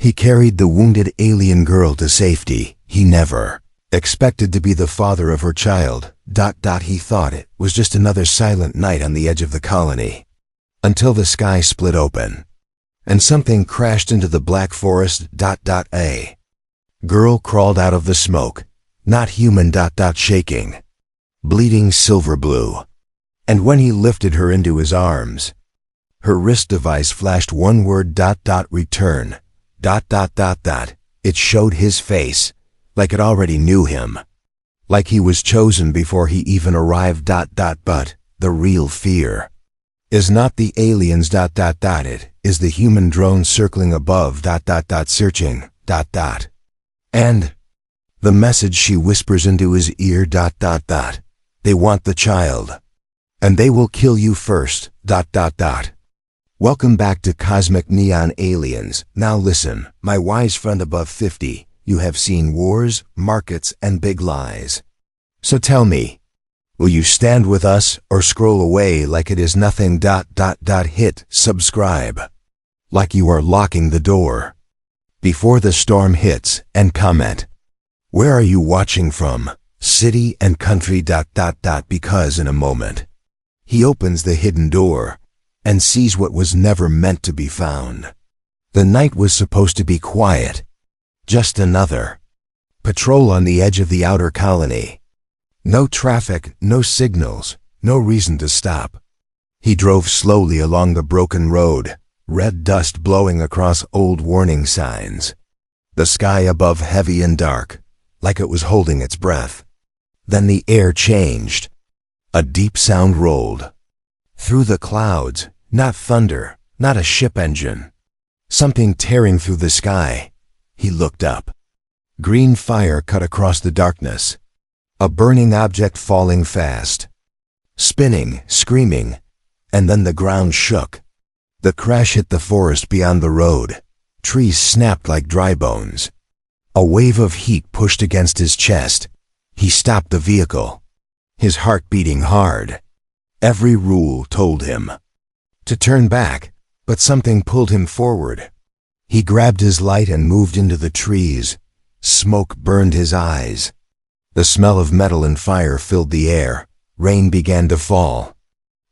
He carried the wounded alien girl to safety. He never expected to be the father of her child. He thought it was just another silent night on the edge of the colony. Until the sky split open, and something crashed into the black forest. A girl crawled out of the smoke, not human. Shaking, bleeding silver blue. And when he lifted her into his arms, her wrist device flashed one word. Return. It showed his face, like it already knew him, like he was chosen before he even arrived. But the real fear is not the aliens. It is the human drone circling above. Searching. And the message she whispers into his ear. They want the child, and they will kill you first. Welcome back to Cosmic Neon Aliens. Now listen, my wise friend above 50, you have seen wars, markets, and big lies. So tell me, will you stand with us or scroll away like it is nothing? Hit subscribe, like you are locking the door before the storm hits, and comment, where are you watching from, city and country? Because in a moment, he opens the hidden door and sees what was never meant to be found. The night was supposed to be quiet, just another patrol on the edge of the outer colony. No traffic, no signals, no reason to stop. He drove slowly along the broken road, red dust blowing across old warning signs. The sky above heavy and dark, like it was holding its breath. Then the air changed. A deep sound rolled through the clouds, not thunder, not a ship engine. Something tearing through the sky. He looked up. Green fire cut across the darkness. A burning object falling fast. Spinning, screaming, and then the ground shook. The crash hit the forest beyond the road. Trees snapped like dry bones. A wave of heat pushed against his chest. He stopped the vehicle, his heart beating hard. Every rule told him to turn back, but something pulled him forward. He grabbed his light and moved into the trees. Smoke burned his eyes. The smell of metal and fire filled the air. Rain began to fall.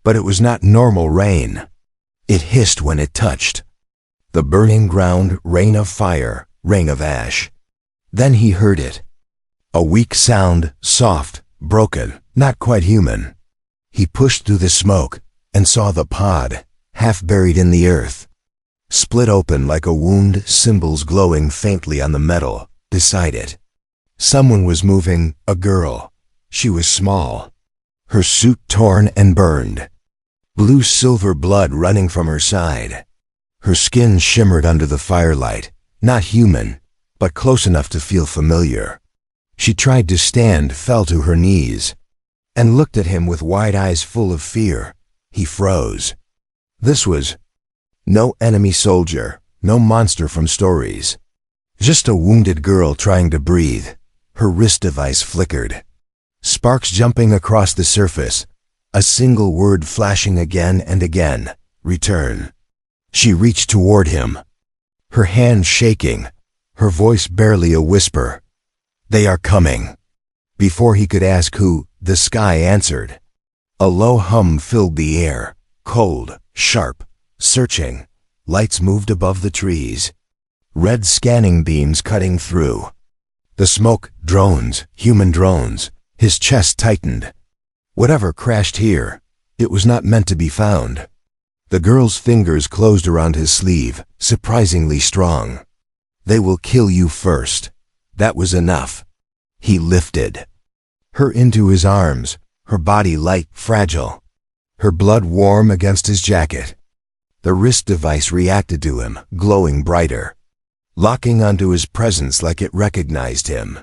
But it was not normal rain. It hissed when it touched the burning ground, rain of fire, rain of ash. Then he heard it. A weak sound, soft, broken, not quite human. He pushed through the smoke and saw the pod, half buried in the earth, split open like a wound, symbols glowing faintly on the metal beside it. Someone was moving, a girl. She was small, her suit torn and burned, blue-silver blood running from her side. Her skin shimmered under the firelight, not human, but close enough to feel familiar. She tried to stand, fell to her knees, and looked at him with wide eyes full of fear. He froze. This was no enemy soldier, no monster from stories. Just a wounded girl trying to breathe. Her wrist device flickered. Sparks jumping across the surface. A single word flashing again and again. Return. She reached toward him, her hand shaking, her voice barely a whisper. They are coming. Before he could ask who, the sky answered. A low hum filled the air, cold, sharp, searching. Lights moved above the trees. Red scanning beams cutting through. The smoke, drones, human drones. His chest tightened. Whatever crashed here, it was not meant to be found. The girl's fingers closed around his sleeve, surprisingly strong. They will kill you first. That was enough. He lifted her into his arms, her body light, fragile, her blood warm against his jacket. The wrist device reacted to him, glowing brighter, locking onto his presence like it recognized him.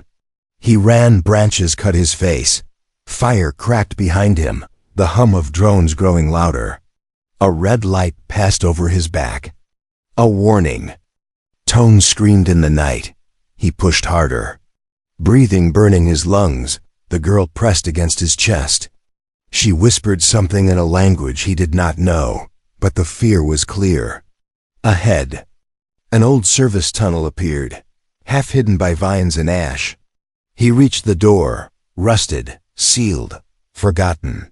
He ran, branches cut his face. Fire cracked behind him, the hum of drones growing louder. A red light passed over his back. A warning. Tones screamed in the night. He pushed harder. Breathing burning his lungs, the girl pressed against his chest. She whispered something in a language he did not know, but the fear was clear. Ahead, An old service tunnel appeared, half hidden by vines and ash. He reached the door, rusted, sealed, forgotten.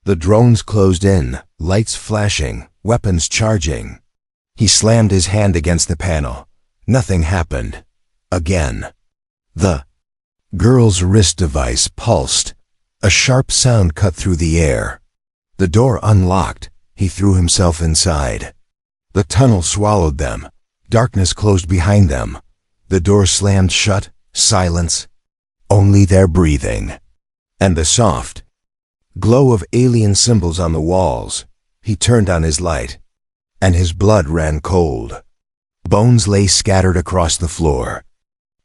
The drones closed in, lights flashing, weapons charging. He slammed his hand against the panel. Nothing happened. Again. The girl's wrist device pulsed. A sharp sound cut through the air. The door unlocked. He threw himself inside. The tunnel swallowed them. Darkness closed behind them. The door slammed shut. Silence. Only their breathing. And the soft glow of alien symbols on the walls. He turned on his light, and his blood ran cold. Bones lay scattered across the floor.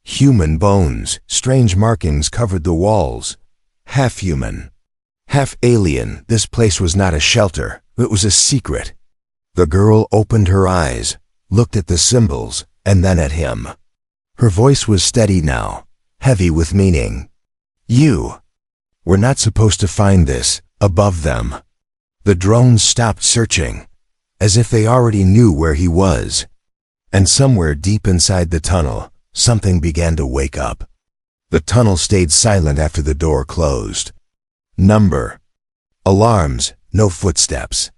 Human bones, strange markings covered the walls. Half human, half alien, this place was not a shelter, it was a secret. The girl opened her eyes, looked at the symbols, and then at him. Her voice was steady now, heavy with meaning. You were not supposed to find this, above them. The drones stopped searching, as if they already knew where he was. And somewhere deep inside the tunnel, something began to wake up. The tunnel stayed silent after the door closed. Number. Alarms, no footsteps.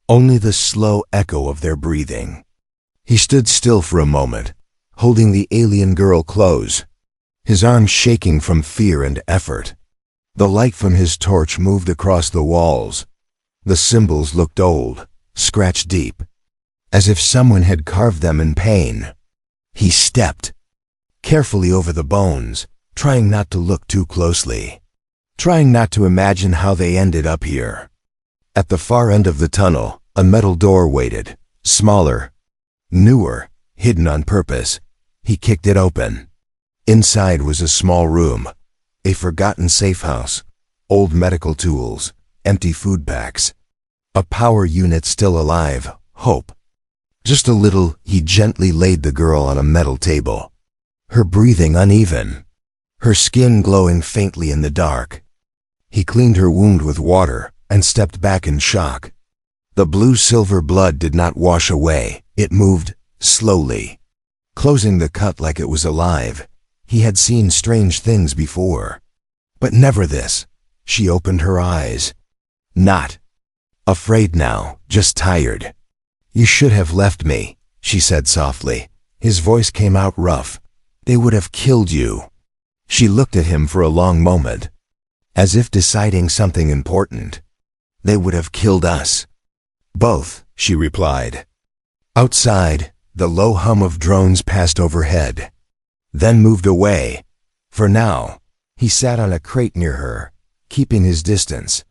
Only the slow echo of their breathing. He stood still for a moment, holding the alien girl close, his arms shaking from fear and effort. The light from his torch moved across the walls. The symbols looked old, scratched deep, as if someone had carved them in pain. He stepped carefully over the bones, trying not to look too closely, trying not to imagine how they ended up here. At the far end of the tunnel, a metal door waited, smaller, newer, hidden on purpose. He kicked it open. Inside was a small room, a forgotten safe house, old medical tools, empty food packs. A power unit still alive, hope. Just a little, he gently laid the girl on a metal table. Her breathing uneven, her skin glowing faintly in the dark. He cleaned her wound with water and stepped back in shock. The blue-silver blood did not wash away, it moved slowly, closing the cut like it was alive. He had seen strange things before, but never this. She opened her eyes. Not afraid now, just tired. You should have left me, she said softly. His voice came out rough. They would have killed you. She looked at him for a long moment, as if deciding something important. They would have killed us. Both, she replied. Outside, the low hum of drones passed overhead, then moved away. For now, he sat on a crate near her, keeping his distance.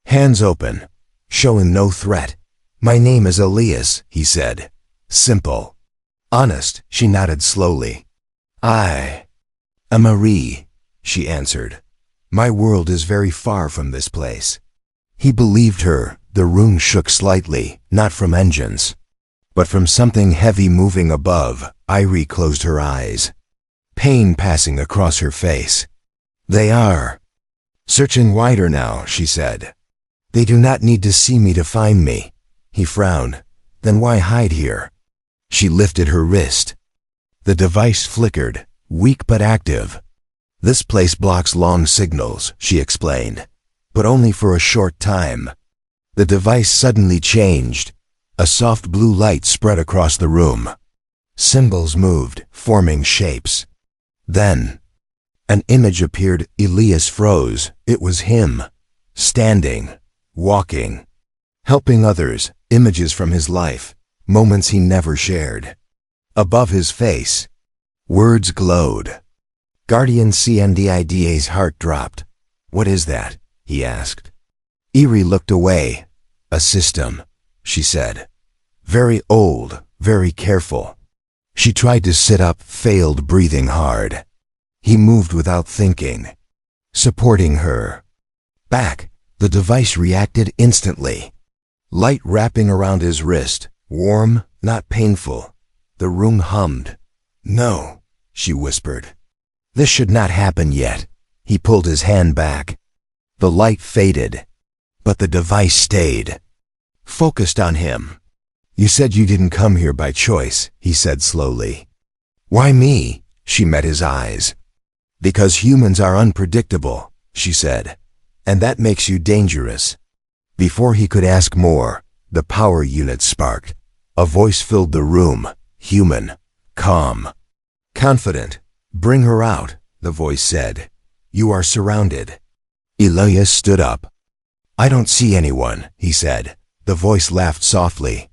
Hands open, showing no threat. My name is Elias, he said. Simple. Honest, she nodded slowly. I am Marie, she answered. My world is very far from this place. He believed her. The room shook slightly, not from engines, but from something heavy moving above. Irie closed her eyes, pain passing across her face. They are searching wider now, she said. They do not need to see me to find me. He frowned. Then why hide here? She lifted her wrist. The device flickered, weak but active. This place blocks long signals, she explained, but only for a short time. The device suddenly changed. A soft blue light spread across the room. Symbols moved, forming shapes. Then, an image appeared. Elias froze. It was him, standing, walking, helping others, images from his life, moments he never shared. Above his face, words glowed. Guardian CNDIDA's heart dropped. What is that? He asked. Irie looked away. A system, she said. Very old, very careful. She tried to sit up, failed, breathing hard. He moved without thinking, supporting her. Back, the device reacted instantly. Light wrapping around his wrist, warm, not painful. The room hummed. No, she whispered. This should not happen yet. He pulled his hand back. The light faded, but the device stayed, focused on him. You said you didn't come here by choice, he said slowly. Why me? She met his eyes. Because humans are unpredictable, she said, and that makes you dangerous. Before he could ask more, the power unit sparked. A voice filled the room, human, calm, confident. Bring her out, the voice said. You are surrounded. Elias stood up. I don't see anyone, he said. The voice laughed softly.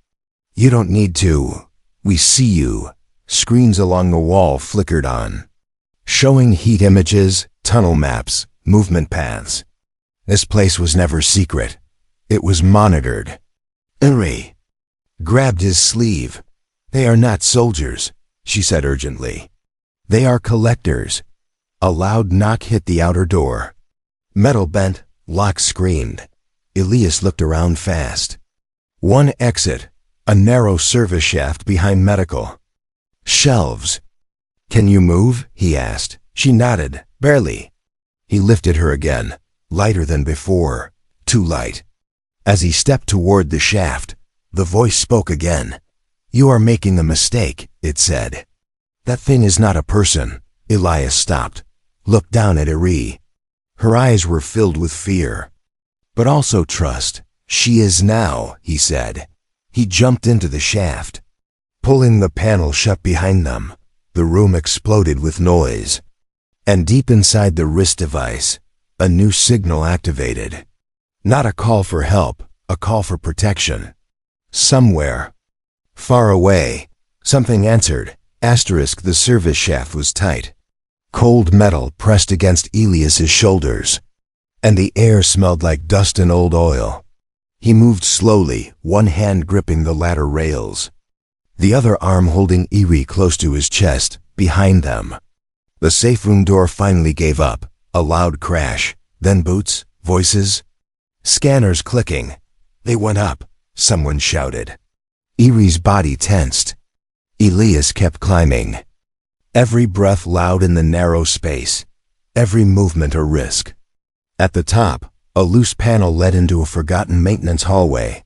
You don't need to. We see you. Screens along the wall flickered on, showing heat images, tunnel maps, movement paths. This place was never secret. It was monitored. Uri grabbed his sleeve. They are not soldiers, she said urgently. They are collectors. A loud knock hit the outer door. Metal bent, lock screamed. Elias looked around fast. One exit, a narrow service shaft behind medical. Shelves. Can you move? He asked. She nodded, barely. He lifted her again, lighter than before, too light. As he stepped toward the shaft, the voice spoke again. You are making a mistake, it said. That thing is not a person. Elias stopped, looked down at Eri. Her eyes were filled with fear, but also trust. She is now, he said. He jumped into the shaft. Pulling the panel shut behind them, the room exploded with noise. And deep inside the wrist device, a new signal activated. Not a call for help, a call for protection. Somewhere, far away, something answered. Asterisk, the service shaft was tight. Cold metal pressed against Elias's shoulders, and the air smelled like dust and old oil. He moved slowly, one hand gripping the ladder rails, the other arm holding Eri close to his chest, behind them. The safe room door finally gave up, a loud crash, then boots, voices, scanners clicking. They went up, someone shouted. Eri's body tensed. Elias kept climbing. Every breath loud in the narrow space, every movement a risk. At the top, a loose panel led into a forgotten maintenance hallway.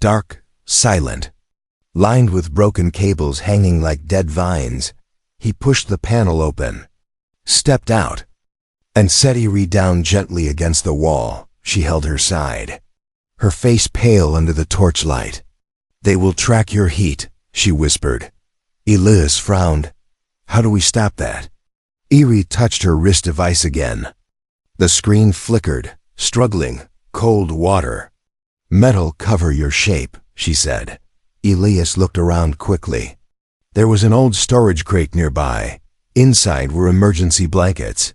Dark, silent, lined with broken cables hanging like dead vines. He pushed the panel open, stepped out, and set Eri down gently against the wall. She held her side, her face pale under the torchlight. They will track your heat, she whispered. Elias frowned. How do we stop that? Eri touched her wrist device again. The screen flickered, struggling. Cold water. Metal cover your shape, she said. Elias looked around quickly. There was an old storage crate nearby. Inside were emergency blankets.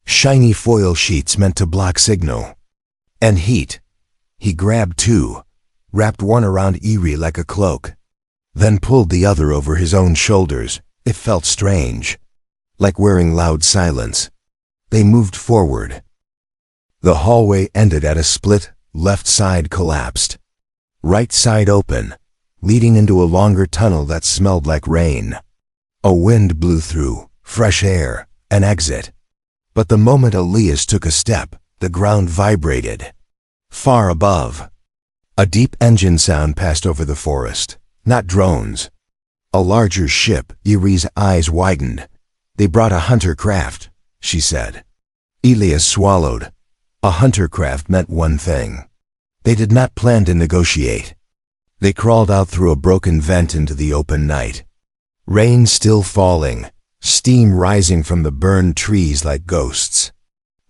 Shiny foil sheets meant to block signal. And heat. He grabbed two, wrapped one around Eri like a cloak, then pulled the other over his own shoulders. It felt strange, like wearing loud silence. They moved forward. The hallway ended at a split. Left side collapsed. Right side open, leading into a longer tunnel that smelled like rain. A wind blew through, fresh air, an exit. But the moment Elias took a step, the ground vibrated. Far above, a deep engine sound passed over the forest. Not drones. A larger ship. Eri's eyes widened. They brought a hunter craft, she said. Elias swallowed. A hunter craft meant one thing. They did not plan to negotiate. They crawled out through a broken vent into the open night. Rain still falling, steam rising from the burned trees like ghosts.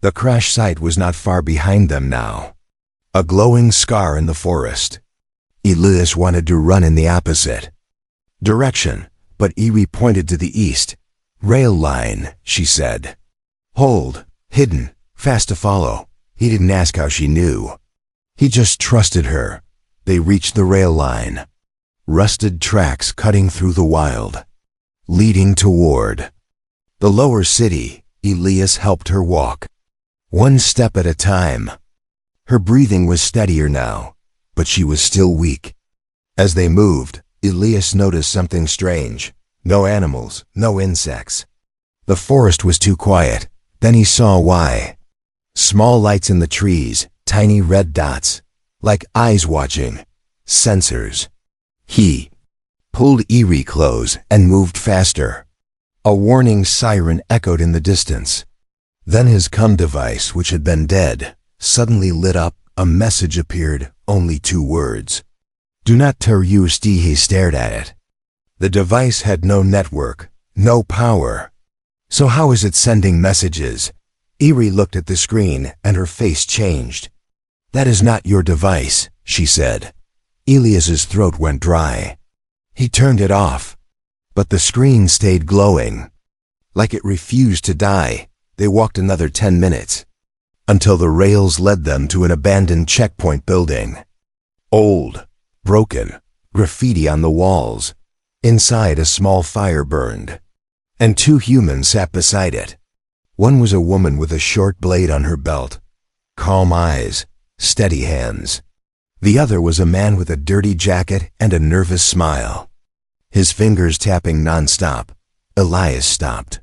The crash site was not far behind them now. A glowing scar in the forest. Elias wanted to run in the opposite direction, but Eri pointed to the east. Rail line, she said. Hold, hidden, fast to follow. He didn't ask how she knew. He just trusted her. They reached the rail line. Rusted tracks cutting through the wild, leading toward the lower city. Elias helped her walk, one step at a time. Her breathing was steadier now, but she was still weak. As they moved, Elias noticed something strange. No animals, no insects. The forest was too quiet. Then he saw why. Small lights in the trees, tiny red dots, like eyes watching. Sensors. He pulled Erie close and moved faster. A warning siren echoed in the distance. Then his comm device, which had been dead, suddenly lit up. A message appeared, only 2 words. Do not terroriste. He stared at it. The device had no network, no power. So how is it sending messages? Erie looked at the screen and her face changed. That is not your device, she said. Elias's throat went dry. He turned it off. But the screen stayed glowing. Like it refused to die. They walked another 10 minutes. Until the rails led them to an abandoned checkpoint building. Old, broken, graffiti on the walls. Inside, a small fire burned. And 2 humans sat beside it. One was a woman with a short blade on her belt. Calm eyes, steady hands. The other was a man with a dirty jacket and a nervous smile. His fingers tapping non-stop. Elias stopped.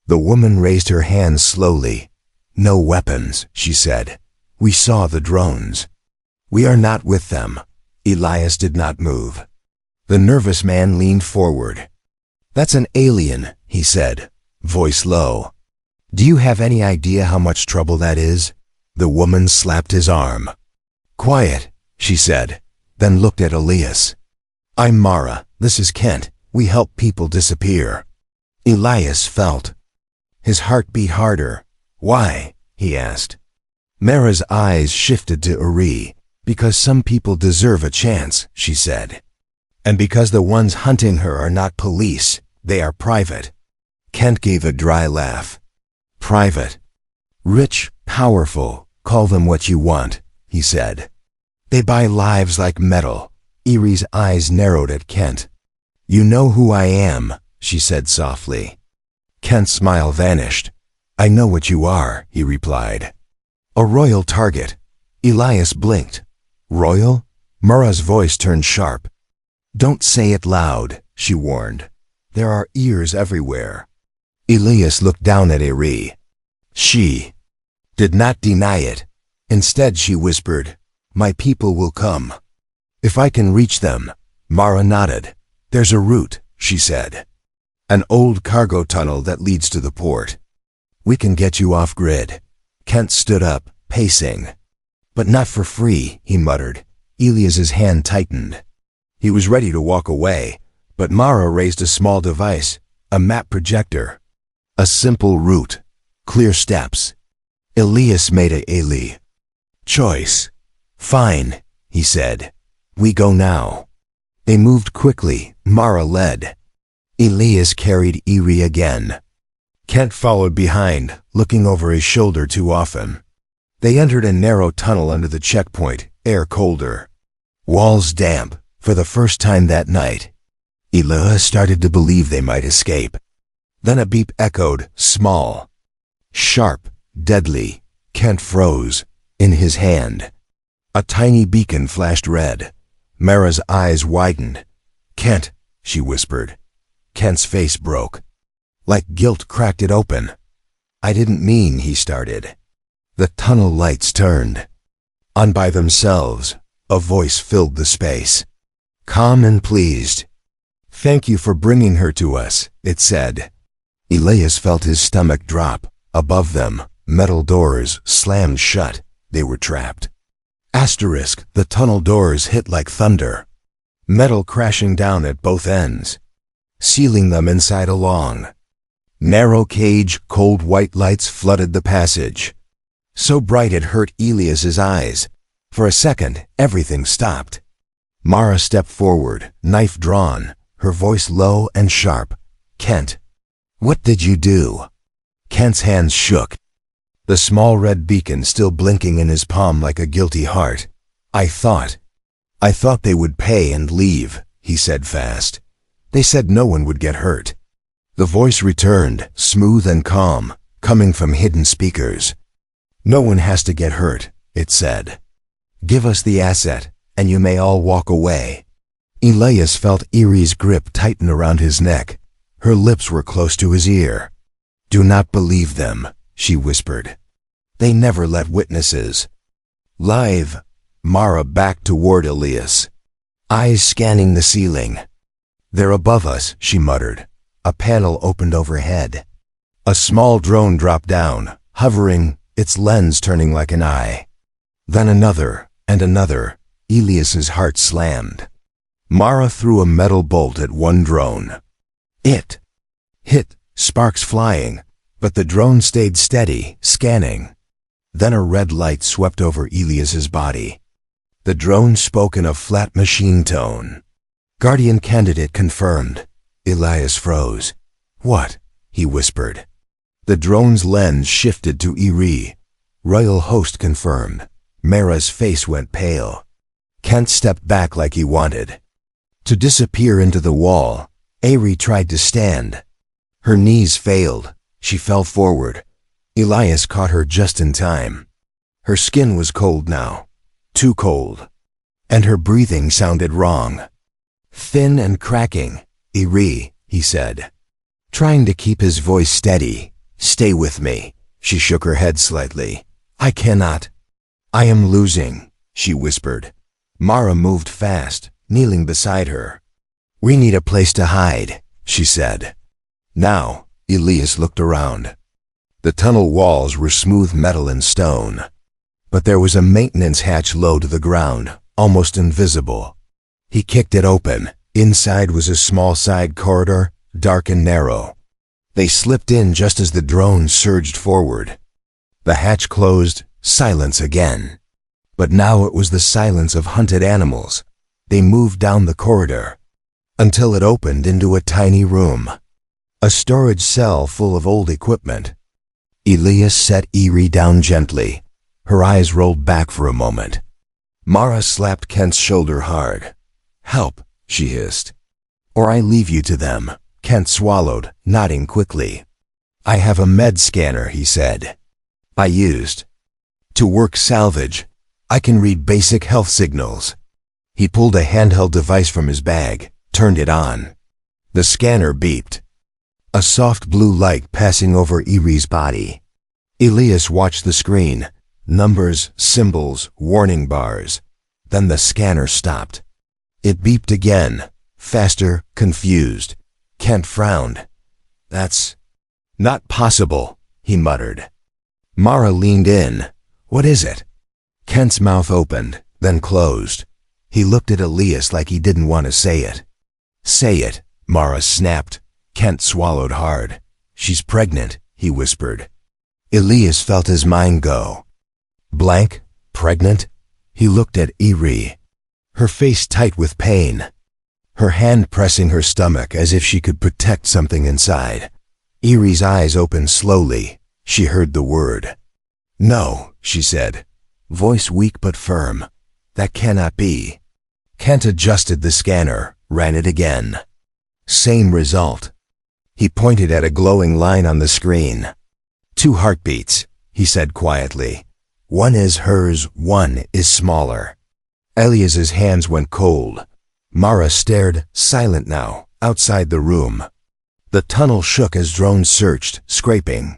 The woman raised her hands slowly. No weapons, she said. We saw the drones. We are not with them. Elias did not move. The nervous man leaned forward. That's an alien, he said, voice low. Do you have any idea how much trouble that is? The woman slapped his arm. Quiet, she said, then looked at Elias. I'm Mara, this is Kent. We help people disappear. Elias felt. His heart beat harder. Why? He asked. Mara's eyes shifted to Uri. Because some people deserve a chance, she said. And because the ones hunting her are not police, they are private. Kent gave a dry laugh. Private. Rich, powerful, call them what you want, he said. They buy lives like metal. Erie's eyes narrowed at Kent. You know who I am, she said softly. Kent's smile vanished. I know what you are, he replied. A royal target. Elias blinked. Royal? Mara's voice turned sharp. Don't say it loud, she warned. There are ears everywhere. Elias looked down at Eri. She did not deny it. Instead, she whispered, My people will come. If I can reach them. Mara nodded. There's a route, she said. An old cargo tunnel that leads to the port. We can get you off grid. Kent stood up, pacing. But not for free, he muttered. Elias's hand tightened. He was ready to walk away, but Mara raised a small device, a map projector. A simple route, clear steps. Elias made a choice. Fine, he said. We go now. They moved quickly, Mara led. Elias carried Eri again. Kent followed behind, looking over his shoulder too often. They entered a narrow tunnel under the checkpoint, air colder. Walls damp, for the first time that night. Elias started to believe they might escape. Then a beep echoed, small. Sharp, deadly. Kent froze, in his hand. A tiny beacon flashed red. Mara's eyes widened. Kent, she whispered. Kent's face broke. Like guilt cracked it open. I didn't mean, he started. The tunnel lights turned. On by themselves, a voice filled the space. Calm and pleased. Thank you for bringing her to us, it said. Elias felt his stomach drop. Above them, metal doors slammed shut. They were trapped. Asterisk, the tunnel doors hit like thunder. Metal crashing down at both ends, sealing them inside a long, narrow cage. Cold white lights flooded the passage. So bright it hurt Elias's eyes. For a second, everything stopped. Mara stepped forward, knife drawn, her voice low and sharp. Kent, what did you do? Kent's hands shook. The small red beacon still blinking in his palm like a guilty heart. I thought they would pay and leave, he said fast. They said no one would get hurt. The voice returned, smooth and calm, coming from hidden speakers. No one has to get hurt, it said. Give us the asset, and you may all walk away. Elias felt Erie's grip tighten around his neck. Her lips were close to his ear. Do not believe them, she whispered. They never let witnesses. Live. Mara backed toward Elias. eyes scanning the ceiling. "They're above us," she muttered. A panel opened overhead. A small drone dropped down, hovering, its lens turning like an eye. Then another, and another. Elias's heart slammed. Mara threw a metal bolt at one drone. It hit, sparks flying, but the drone stayed steady, scanning. Then a red light swept over Elias's body. The drone spoke in a flat machine tone. "Guardian candidate confirmed." Elias froze. "What?" he whispered. The drone's lens shifted to Eri. "Royal host confirmed." Mara's face went pale. Kent stepped back like he wanted to disappear into the wall. Eri tried to stand. Her knees failed. She fell forward. Elias caught her just in time. Her skin was cold now. Too cold. And her breathing sounded wrong. Thin and cracking. "Eri," he said, trying to keep his voice steady. "Stay with me." She shook her head slightly. "I cannot." "I am losing," she whispered. Mara moved fast, kneeling beside her. "We need a place to hide," she said. Now, Elias looked around. The tunnel walls were smooth metal and stone. But there was a maintenance hatch low to the ground, almost invisible. He kicked it open. Inside was a small side corridor, dark and narrow. They slipped in just as the drone surged forward. The hatch closed, silence again. But now it was the silence of hunted animals. They moved down the corridor until it opened into a tiny room. A storage cell full of old equipment. Elias set Eri down gently. Her eyes rolled back for a moment. Mara slapped Kent's shoulder hard. "Help," she hissed. "Or I leave you to them." Kent swallowed, nodding quickly. "I have a med scanner," he said. "I used to work salvage. I can read basic health signals." He pulled a handheld device from his bag, turned it on. The scanner beeped. A soft blue light passing over Eri's body. Elias watched the screen. Numbers, symbols, warning bars. Then the scanner stopped. It beeped again, faster, confused. Kent frowned. "That's not possible," he muttered. Mara leaned in. "What is it?" Kent's mouth opened, then closed. He looked at Elias like he didn't want to say it. "Say it," Mara snapped. Kent swallowed hard. "She's pregnant," he whispered. Elias felt his mind go. Blank, pregnant? He looked at Eri, her face tight with pain, her hand pressing her stomach as if she could protect something inside. Eri's eyes opened slowly. She heard the word. "No," she said, voice weak but firm. "That cannot be." Kent adjusted the scanner, ran it again. Same result. He pointed at a glowing line on the screen. "2 heartbeats," he said quietly. "One is hers, one is smaller." Elias's hands went cold. Mara stared, silent now, outside the room. The tunnel shook as drones searched, scraping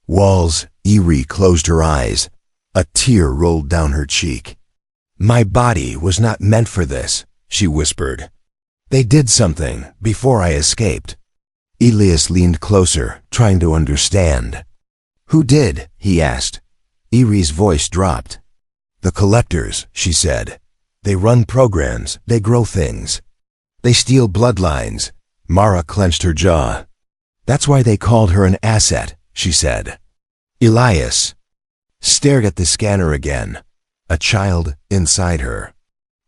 walls. Eri closed her eyes. A tear rolled down her cheek. "My body was not meant for this," she whispered. "They did something before I escaped." Elias leaned closer, trying to understand. "Who did?" he asked. Eri's voice dropped. "The collectors," she said. "They run programs, they grow things. They steal bloodlines." Mara clenched her jaw. "That's why they called her an asset," she said. Elias stared at the scanner again, a child inside her.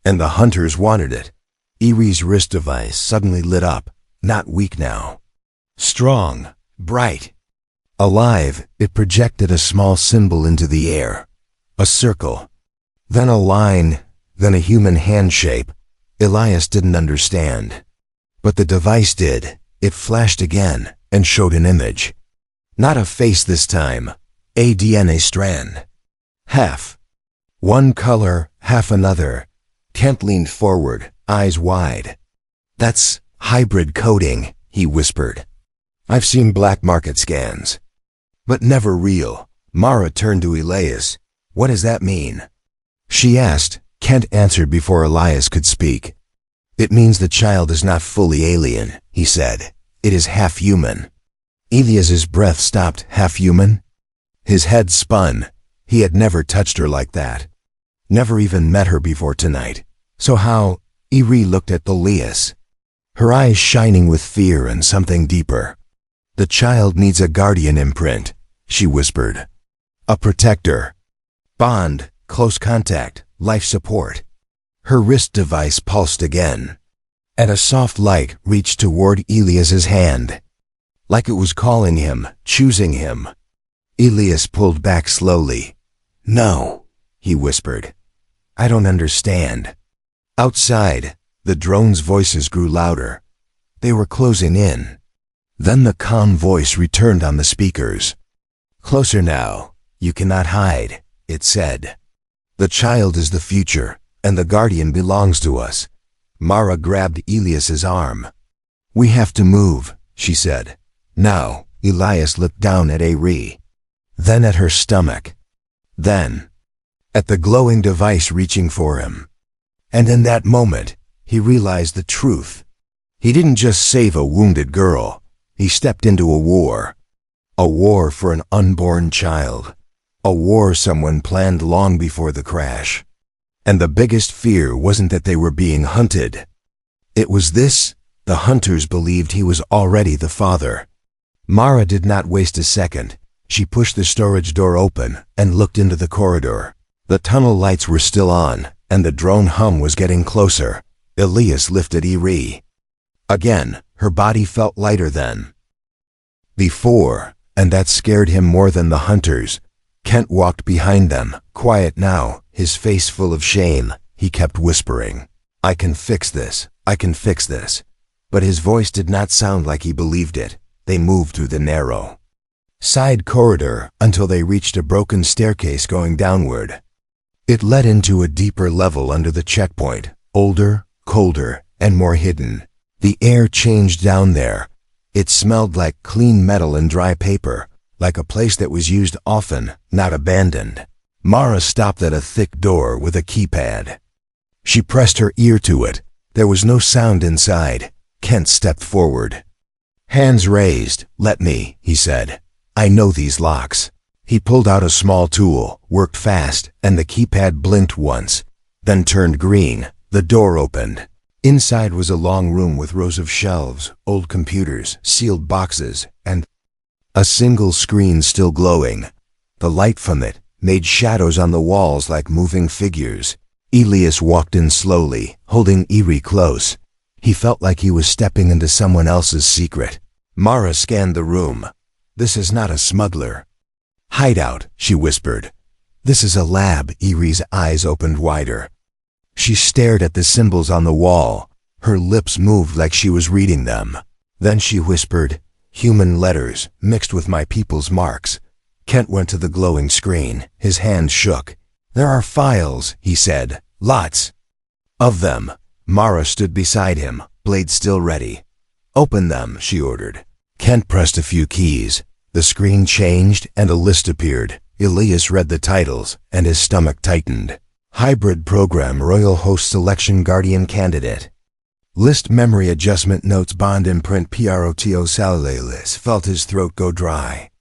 And the hunters wanted it. Eri's wrist device suddenly lit up, not weak now. Strong, bright. Alive, it projected a small symbol into the air. A circle. Then a line, then a human hand shape. Elias didn't understand. But the device did. It flashed again and showed an image. Not a face this time. A DNA strand. Half. One color, half another. Kent leaned forward, eyes wide. "That's hybrid coding," he whispered. "I've seen black market scans. But never real." Mara turned to Elias. "What does that mean?" she asked. Kent answered before Elias could speak. It means the child is not fully alien, he said. It is half human. Elias's breath stopped. Half human? His head spun. He had never touched her like that. Never even met her before tonight. So how? Iri looked at Elias, her eyes shining with fear and something deeper. The child needs a guardian imprint, she whispered. A protector. Bond, close contact, life support. Her wrist device pulsed again, and a soft light reached toward Elias's hand, like it was calling him, choosing him. Elias pulled back slowly. No, he whispered. I don't understand. Outside, the drone's voices grew louder. They were closing in. Then the calm voice returned on the speakers. Closer now. You cannot hide, it said. The child is the future, and the guardian belongs to us. Mara grabbed Elias's arm. We have to move, she said. Now. Elias looked down at Ari, then at her stomach, then at the glowing device reaching for him. And in that moment, he realized the truth. He didn't just save a wounded girl. He stepped into a war for an unborn child, a war someone planned long before the crash. And the biggest fear wasn't that they were being hunted. It was this: the hunters believed he was already the father. Mara did not waste a second. She pushed the storage door open and looked into the corridor. The tunnel lights were still on, and the drone hum was getting closer. Elias lifted Iri. Again, her body felt lighter than before, and that scared him more than the hunters. Kent walked behind them, quiet now, his face full of shame. He kept whispering, I can fix this, I can fix this. But his voice did not sound like he believed it. They moved through the narrow side corridor until they reached a broken staircase going downward. It led into a deeper level under the checkpoint, older, colder, and more hidden. The air changed down there. It smelled like clean metal and dry paper, like a place that was used often, not abandoned. Mara stopped at a thick door with a keypad. She pressed her ear to it. There was no sound inside. Kent stepped forward. Hands raised. Let me, he said. I know these locks. He pulled out a small tool, worked fast, and the keypad blinked once, then turned green. The door opened. Inside was a long room with rows of shelves, old computers, sealed boxes, and a single screen still glowing. The light from it made shadows on the walls like moving figures. Elias walked in slowly, holding Iri close. He felt like he was stepping into someone else's secret. Mara scanned the room. This is not a smuggler hideout, she whispered. This is a lab. Iri's eyes opened wider. She stared at the symbols on the wall. Her lips moved like she was reading them. Then she whispered, human letters mixed with my people's marks. Kent went to the glowing screen. His hand shook. There are files, he said. Lots of them. Mara stood beside him, blade still ready. Open them, she ordered. Kent pressed a few keys. The screen changed and a list appeared. Elias read the titles and his stomach tightened. Hybrid Program Royal Host Selection Guardian Candidate. List Memory Adjustment Notes Bond Imprint Proto Salalis felt his throat go dry.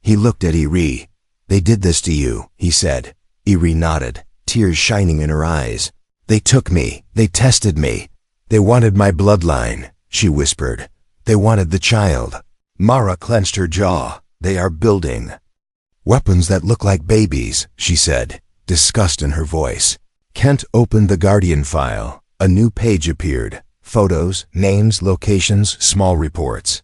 He looked at Iri. They did this to you, he said. Iri nodded, tears shining in her eyes. They took me. They tested me. They wanted my bloodline, she whispered. They wanted the child. Mara clenched her jaw. They are building weapons that look like babies, she said, disgust in her voice. Kent opened the Guardian file. A new page appeared. Photos, names, locations, small reports.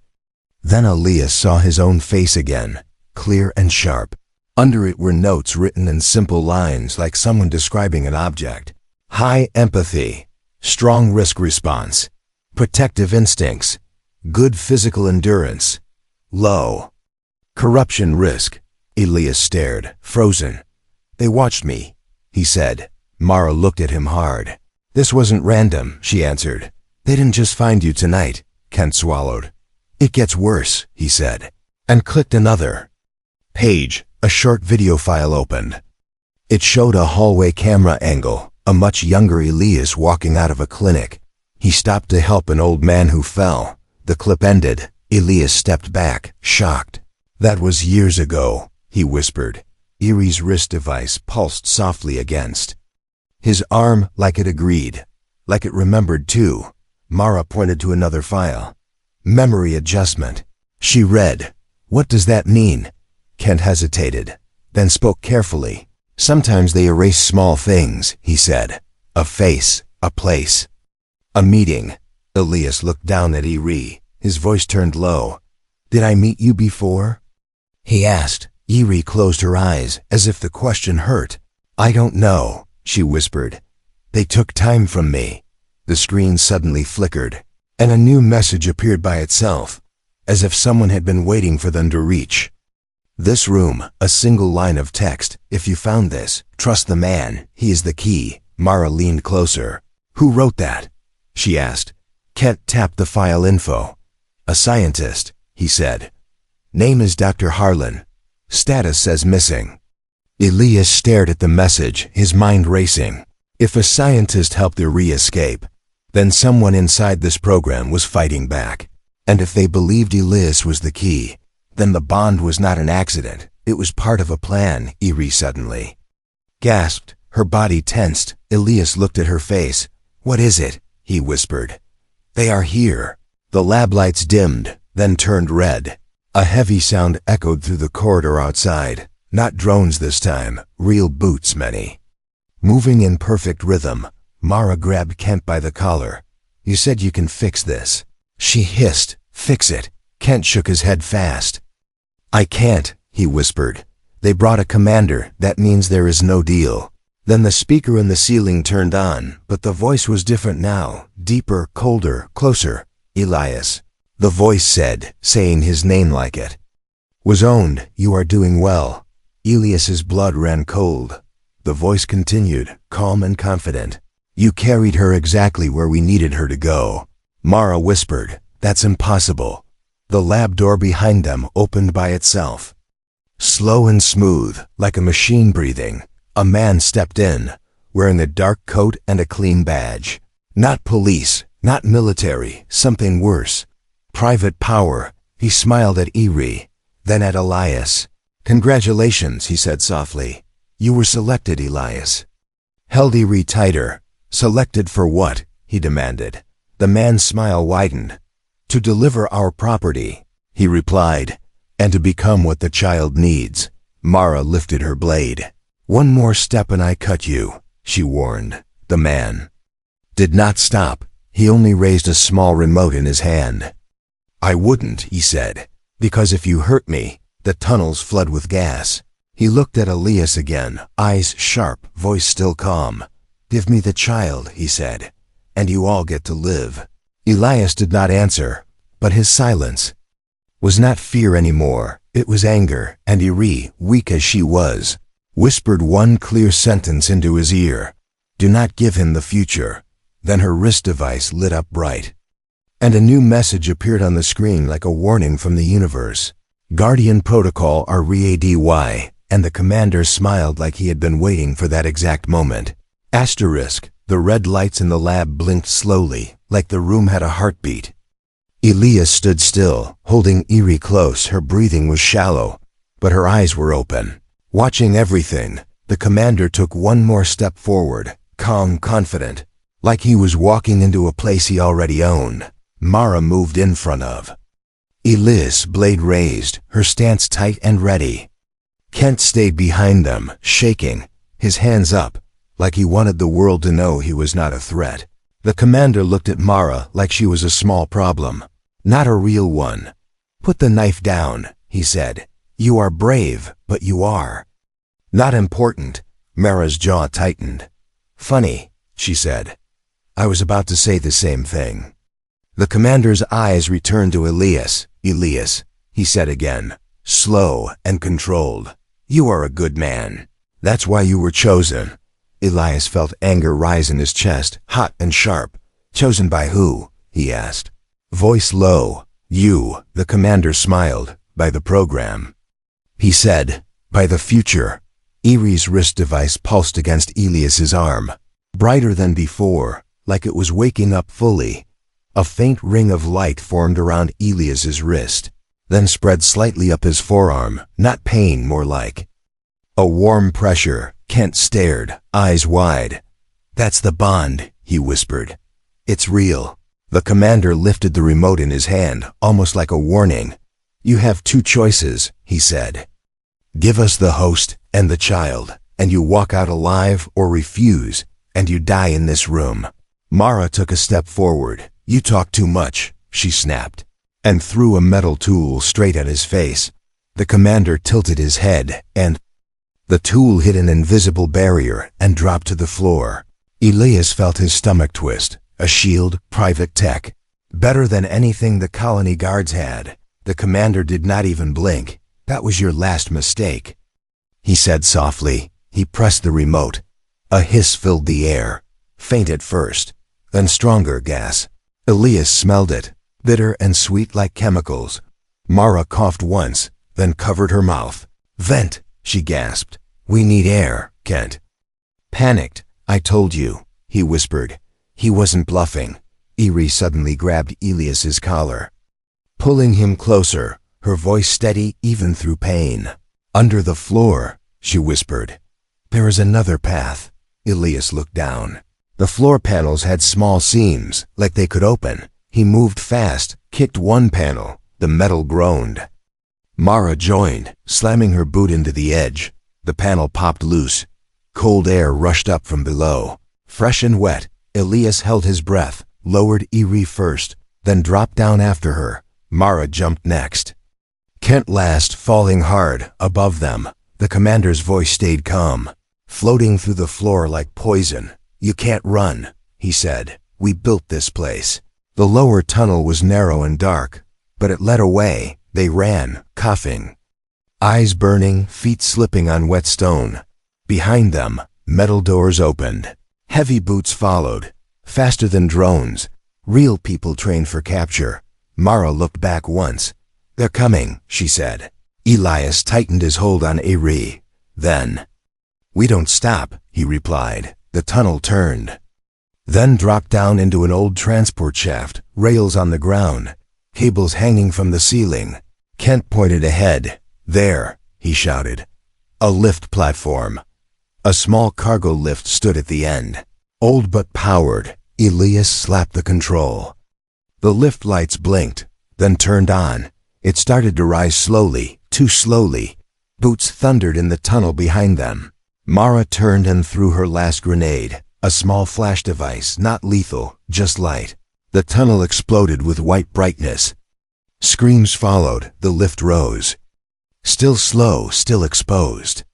Then Elias saw his own face again, clear and sharp. Under it were notes written in simple lines like someone describing an object. High empathy, strong risk response, protective instincts, good physical endurance, low corruption risk. Elias stared, frozen. They watched me, he said. Mara looked at him hard. This wasn't random, she answered. They didn't just find you tonight. Kent swallowed. It gets worse, he said, and clicked another page. A short video file opened. It showed a hallway camera angle, a much younger Elias walking out of a clinic. He stopped to help an old man who fell. The clip ended. Elias stepped back, shocked. "That was years ago," he whispered. Erie's wrist device pulsed softly against his arm, like it agreed, like it remembered too. Mara pointed to another file. "Memory adjustment." She read. "What does that mean?" Kent hesitated, then spoke carefully. "Sometimes they erase small things," he said. "A face, a place, a meeting." Elias looked down at Erie. His voice turned low. "Did I meet you before?" he asked. Erie closed her eyes, as if the question hurt. "I don't know," she whispered. "They took time from me." The screen suddenly flickered, and a new message appeared by itself, as if someone had been waiting for them to reach. "This room," a single line of text. "If you found this, trust the man. He is the key." Mara leaned closer. "Who wrote that?" she asked. Kent tapped the file info. "A scientist," he said. "Name is Dr. Harlan. Status says missing." Elias stared at the message, his mind racing. If a scientist helped Erie escape, then someone inside this program was fighting back. And if they believed Elias was the key, then the bond was not an accident. It was part of a plan. Erie suddenly gasped. Her body tensed. Elias looked at her face. "What is it?" he whispered. "They are here." The lab lights dimmed, then turned red. A heavy sound echoed through the corridor outside. Not drones this time, real boots many. Moving in perfect rhythm, Mara grabbed Kent by the collar. "You said you can fix this," she hissed. "Fix it." Kent shook his head fast. "I can't," he whispered. "They brought a commander. That means there is no deal." Then the speaker in the ceiling turned on, but the voice was different now, deeper, colder, closer. "Elias," the voice said, saying his name like it was owned. "You are doing well." Elias's blood ran cold. The voice continued, calm and confident. "You carried her exactly where we needed her to go." Mara whispered, "That's impossible." The lab door behind them opened by itself. Slow and smooth, like a machine breathing, a man stepped in, wearing a dark coat and a clean badge. Not police, not military, something worse. Private power. He smiled at Erie, then at Elias. "Congratulations," he said softly. "You were selected, Elias." Held Erie tighter. "Selected for what?" he demanded. The man's smile widened. "To deliver our property," he replied, "and to become what the child needs." Mara lifted her blade. "One more step and I cut you," she warned. The man did not stop. He only raised a small remote in his hand. "I wouldn't," he said, "because if you hurt me, the tunnels flood with gas." He looked at Elias again, eyes sharp, voice still calm. "Give me the child," he said, "and you all get to live." Elias did not answer, but his silence was not fear anymore. It was anger, and Erie, weak as she was, whispered one clear sentence into his ear. "Do not give him the future." Then her wrist device lit up bright, and a new message appeared on the screen like a warning from the universe. "Guardian Protocol READY," and the commander smiled like he had been waiting for that exact moment. Asterisk, the red lights in the lab blinked slowly, like the room had a heartbeat. Elias stood still, holding Erie close. Her breathing was shallow, but her eyes were open. Watching everything, the commander took one more step forward, calm, confident, like he was walking into a place he already owned. Mara moved in front of Elias, blade raised, her stance tight and ready. Kent stayed behind them, shaking, his hands up, like he wanted the world to know he was not a threat. The commander looked at Mara like she was a small problem, not a real one. "Put the knife down," he said. "You are brave, but you are not important." Mara's jaw tightened. "Funny," she said. "I was about to say the same thing." The commander's eyes returned to Elias. "Elias," he said again, slow and controlled, "you are a good man. That's why you were chosen." Elias felt anger rise in his chest, hot and sharp. "Chosen by who?" he asked. Voice low. "You." The commander smiled. "By the program." He said, "By the future." Erie's wrist device pulsed against Elias's arm. Brighter than before, like it was waking up fully. A faint ring of light formed around Elias's wrist, then spread slightly up his forearm, not pain, more like a warm pressure. Kent stared, eyes wide. "That's the bond," he whispered. "It's real." The commander lifted the remote in his hand, almost like a warning. "You have two choices," he said. "Give us the host and the child, and you walk out alive, or refuse, and you die in this room." Mara took a step forward. "You talk too much," she snapped, and threw a metal tool straight at his face. The commander tilted his head, and the tool hit an invisible barrier and dropped to the floor. Elias felt his stomach twist. A shield, private tech. Better than anything the colony guards had. The commander did not even blink. "That was your last mistake," he said softly. He pressed the remote. A hiss filled the air. Faint at first, then stronger gas. Elias smelled it, bitter and sweet like chemicals. Mara coughed once, then covered her mouth. "Vent," she gasped. "We need air, Kent." Panicked. "I told you," he whispered. He wasn't bluffing. Erie suddenly grabbed Elias's collar, pulling him closer, her voice steady even through pain. "Under the floor," she whispered. "There is another path." Elias looked down. The floor panels had small seams, like they could open. He moved fast, kicked one panel. The metal groaned. Mara joined, slamming her boot into the edge. The panel popped loose. Cold air rushed up from below. Fresh and wet, Elias held his breath, lowered Erie first, then dropped down after her. Mara jumped next. Kent last, falling hard, above them. The commander's voice stayed calm, floating through the floor like poison. "You can't run," he said. "We built this place." The lower tunnel was narrow and dark, but it led away. They ran, coughing, eyes burning, feet slipping on wet stone. Behind them, metal doors opened. Heavy boots followed, faster than drones. Real people trained for capture. Mara looked back once. "They're coming," she said. Elias tightened his hold on Erie. Then, "We don't stop," he replied. The tunnel turned, then dropped down into an old transport shaft, rails on the ground, cables hanging from the ceiling. Kent pointed ahead. "There," he shouted. A lift platform. A small cargo lift stood at the end. Old but powered. Elias slapped the control. The lift lights blinked, then turned on. It started to rise slowly, too slowly. Boots thundered in the tunnel behind them. Mara turned and threw her last grenade, a small flash device, not lethal, just light. The tunnel exploded with white brightness. Screams followed. The lift rose. Still slow, still exposed.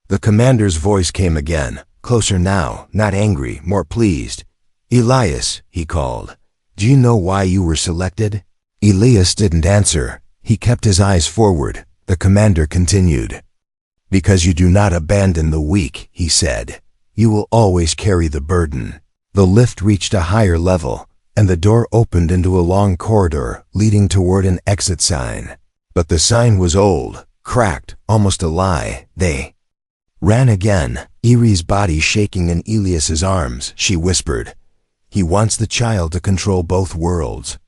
The commander's voice came again, closer now, not angry, more pleased. "Elias," he called, "do you know why you were selected?" Elias didn't answer. He kept his eyes forward. The commander continued. "Because you do not abandon the weak," he said. "You will always carry the burden." The lift reached a higher level, and the door opened into a long corridor leading toward an exit sign. But the sign was old, cracked, almost a lie. They ran again, Erie's body shaking in Elias's arms. She whispered, "He wants the child to control both worlds."